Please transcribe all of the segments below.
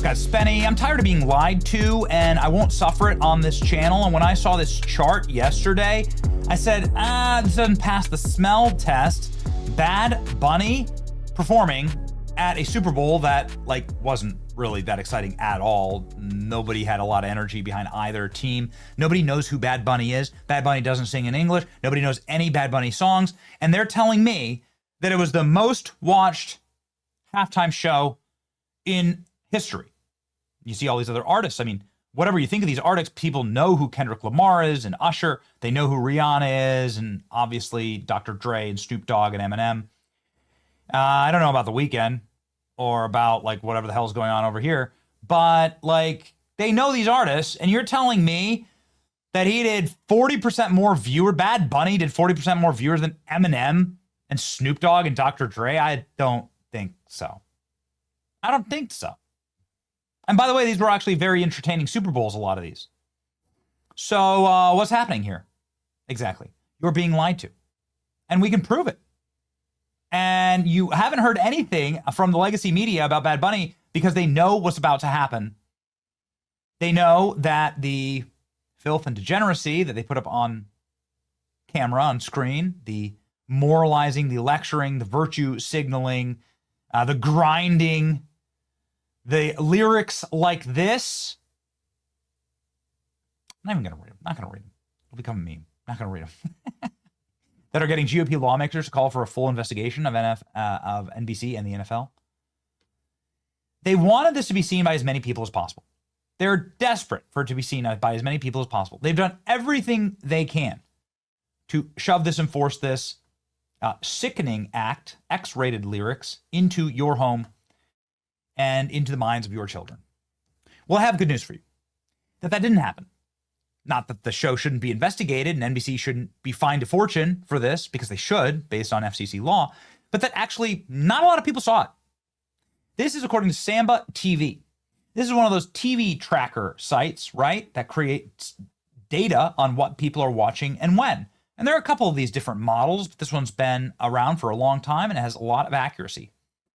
guy's Spenny. I'm tired of being lied to, and I won't suffer it on this channel. And when I saw this chart yesterday, I said, this doesn't pass the smell test. Bad Bunny performing at a Super Bowl that, like, wasn't really that exciting at all. Nobody had a lot of energy behind either team. Nobody knows who Bad Bunny is. Bad Bunny doesn't sing in English. Nobody knows any Bad Bunny songs. And they're telling me that it was the most watched halftime show in history. You see all these other artists. I mean, whatever you think of these artists, people know who Kendrick Lamar is and Usher. They know who Rihanna is, and obviously Dr. Dre and Snoop Dogg and Eminem. I don't know about The Weeknd or about, like, whatever the hell's going on over here, but, like, they know these artists, and you're telling me that he did 40% more viewers, Bad Bunny did 40% more viewers than Eminem and Snoop Dogg and Dr. Dre? I don't think so. I don't think so. And by the way, these were actually very entertaining Super Bowls, a lot of these. So what's happening here? Exactly. You're being lied to. And we can prove it. And you haven't heard anything from the legacy media about Bad Bunny because they know what's about to happen. They know that the filth and degeneracy that they put up on camera, on screen, the moralizing, the lecturing, the virtue signaling, the grinding, the lyrics like this. I'm not even going to read them. Not going to read them. It'll become a meme. Not going to read them. That are getting GOP lawmakers to call for a full investigation of NBC and the NFL. They wanted this to be seen by as many people as possible. They're desperate for it to be seen by as many people as possible. They've done everything they can to shove this and force this sickening act, X-rated lyrics, into your home and into the minds of your children. Well, I have good news for you. That didn't happen. Not that the show shouldn't be investigated and NBC shouldn't be fined a fortune for this, because they should, based on FCC law, but that actually not a lot of people saw it. This is according to Samba TV. This is one of those TV tracker sites, right, that creates data on what people are watching and when. And there are a couple of these different models, but this one's been around for a long time and it has a lot of accuracy.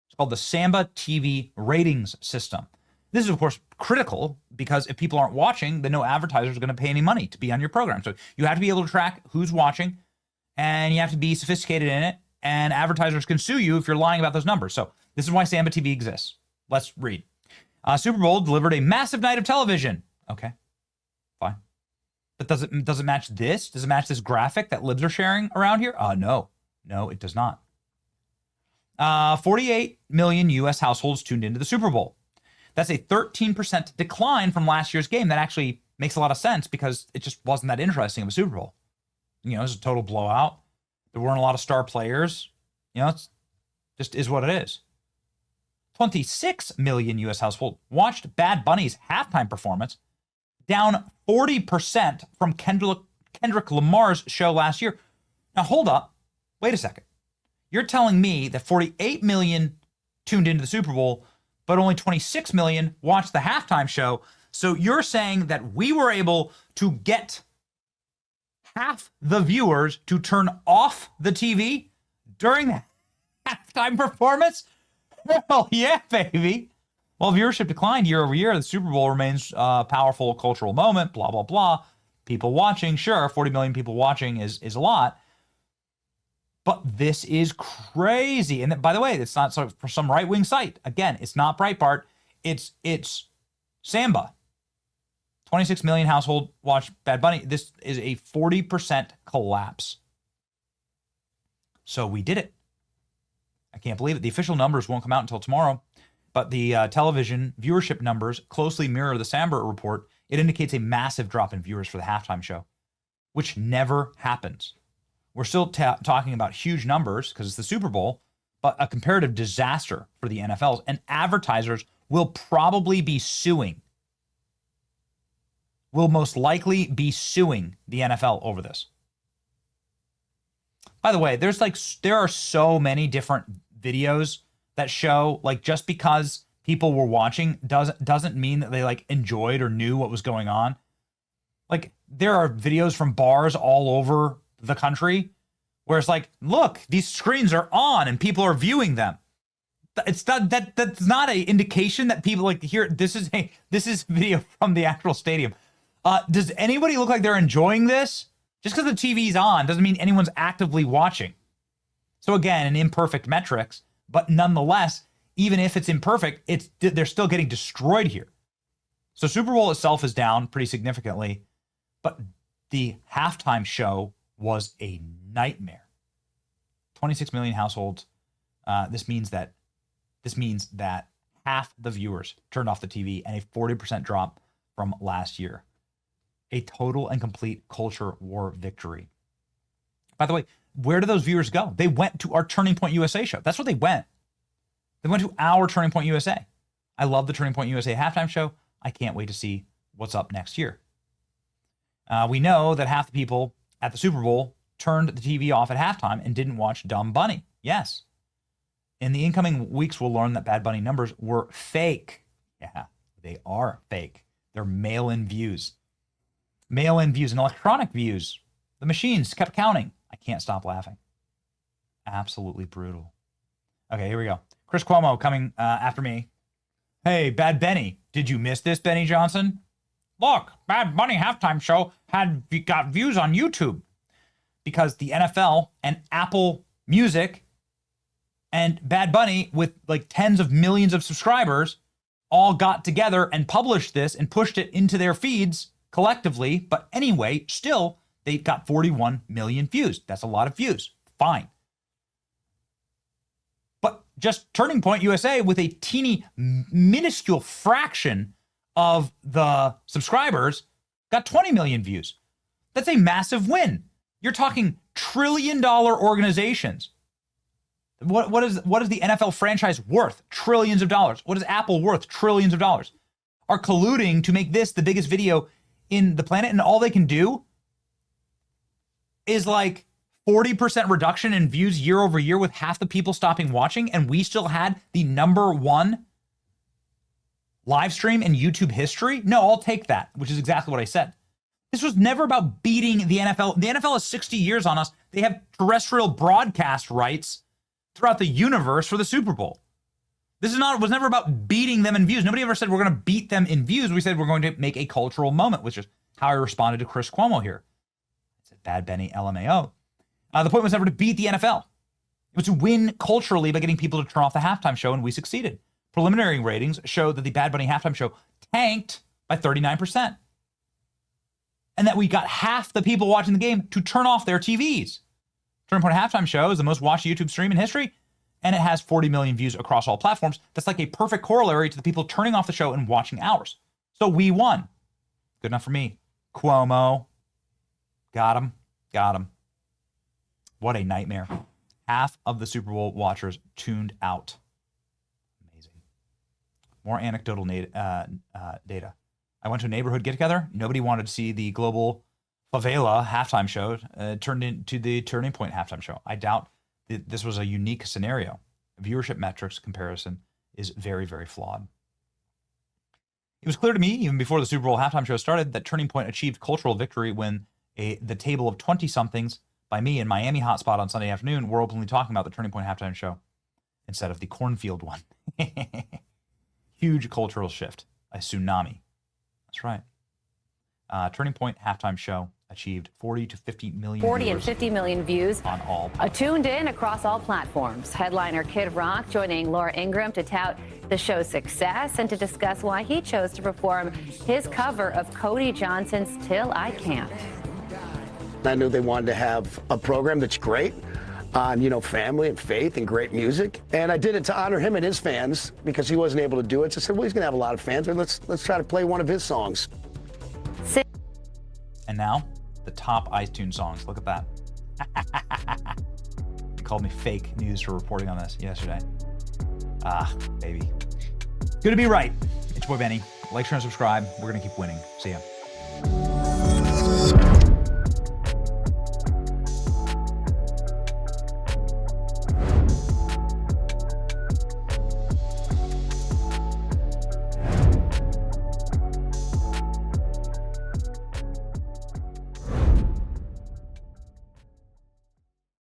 It's called the Samba TV ratings system. This is, of course, critical because if people aren't watching, then no advertiser is going to pay any money to be on your program. So you have to be able to track who's watching, and you have to be sophisticated in it, and advertisers can sue you if you're lying about those numbers. So this is why Samba TV exists. Let's read. Super Bowl delivered a massive night of television. Okay, fine. But does it match this? Does it match this graphic that libs are sharing around here? No, it does not. 48 million U.S. households tuned into the Super Bowl. That's a 13% decline from last year's game. That actually makes a lot of sense because it just wasn't that interesting of a Super Bowl. You know, it was a total blowout. There weren't a lot of star players. You know, it's just is what it is. 26 million U.S. households watched Bad Bunny's halftime performance, down 40% from Kendrick Lamar's show last year. Now, hold up. Wait a second. You're telling me that 48 million tuned into the Super Bowl, but only 26 million watched the halftime show. So you're saying that we were able to get half the viewers to turn off the TV during the halftime performance? Hell yeah, baby. Well, viewership declined year over year. The Super Bowl remains a powerful cultural moment, blah, blah, blah. People watching, sure, 40 million people watching is a lot. But this is crazy. And by the way, it's not for some right-wing site. Again, it's not Breitbart. It's Samba. 26 million household watch Bad Bunny. This is a 40% collapse. So we did it. I can't believe it. The official numbers won't come out until tomorrow. But the television viewership numbers closely mirror the Samba report. It indicates a massive drop in viewers for the halftime show, which never happens. We're still talking about huge numbers because it's the Super Bowl, but a comparative disaster for the NFLs. And advertisers will probably be suing, will most likely be suing the NFL over this. By the way, there are so many different videos that show, like, just because people were watching doesn't mean that they, like, enjoyed or knew what was going on. Like, there are videos from bars all over the country where it's like, look, these screens are on and people are viewing them. It's not that. That's not an indication that people like here. This is video from the actual stadium. Does anybody look like they're enjoying this? Just because the TV's on doesn't mean anyone's actively watching. So again, an imperfect metrics, but nonetheless, even if it's imperfect, they're still getting destroyed here. So Super Bowl itself is down pretty significantly, but the halftime show was a nightmare. 26 million households. This means that half the viewers turned off the TV, and a 40% drop from last year. A total and complete culture war victory. By the way, where do those viewers go? They went to our Turning Point USA show. That's where they went. They went to our Turning Point USA. I love the Turning Point USA halftime show. I can't wait to see what's up next year. We know that half the people at the Super Bowl turned the TV off at halftime and didn't watch Dumb Bunny. Yes. In the incoming weeks, we'll learn that Bad Bunny numbers were fake. Yeah, they are fake. They're mail-in views. Mail-in views and electronic views. The machines kept counting. I can't stop laughing. Absolutely brutal. Okay, here we go. Chris Cuomo coming after me. Hey, Bad Benny, did you miss this, Benny Johnson? Look, Bad Bunny halftime show got views on YouTube because the NFL and Apple Music and Bad Bunny, with like tens of millions of subscribers, all got together and published this and pushed it into their feeds collectively. But anyway, still, they got 41 million views. That's a lot of views. Fine. But just Turning Point USA, with a teeny, minuscule fraction of the subscribers, got 20 million views. That's a massive win. You're talking trillion-dollar organizations. What is the NFL franchise worth? Trillions of dollars. What is Apple worth? Trillions of dollars. Are colluding to make this the biggest video in the planet, and all they can do is like 40% reduction in views year over year with half the people stopping watching, and we still had the #1 live stream in YouTube history? No, I'll take that, which is exactly what I said. This was never about beating the NFL. The NFL has 60 years on us. They have terrestrial broadcast rights throughout the universe for the Super Bowl. This was never about beating them in views. Nobody ever said we're going to beat them in views. We said we're going to make a cultural moment, which is how I responded to Chris Cuomo here. I said, Bad Benny, LMAO. The point was never to beat the NFL. It was to win culturally by getting people to turn off the halftime show, and we succeeded. Preliminary ratings showed that the Bad Bunny halftime show tanked by 39%. And that we got half the people watching the game to turn off their TVs. Turning Point halftime show is the most watched YouTube stream in history, and it has 40 million views across all platforms. That's like a perfect corollary to the people turning off the show and watching ours. So we won. Good enough for me. Cuomo. Got him. Got him. What a nightmare. Half of the Super Bowl watchers tuned out. Amazing. More anecdotal data. I went to a neighborhood get-together. Nobody wanted to see the global favela halftime show turned into the Turning Point halftime show. I doubt that this was a unique scenario. Viewership metrics comparison is very, very flawed. It was clear to me, even before the Super Bowl halftime show started, that Turning Point achieved cultural victory when the table of 20-somethings by me in Miami hotspot on Sunday afternoon were openly talking about the Turning Point halftime show instead of the cornfield one. Huge cultural shift. A tsunami. That's right. Turning Point halftime show achieved 40 to 50 million 40 and 50 million views on all platforms. Tuned in across all platforms. Headliner Kid Rock joining Laura Ingraham to tout the show's success and to discuss why he chose to perform his cover of Cody Johnson's Till I Can't. I knew they wanted to have a program that's great on, family and faith and great music. And I did it to honor him and his fans because he wasn't able to do it. So I said, well, he's going to have a lot of fans. Let's try to play one of his songs. And now, the top iTunes songs. Look at that. They called me fake news for reporting on this yesterday. Baby. Good to be right. It's your boy Benny. Like, share, and subscribe. We're going to keep winning. See ya.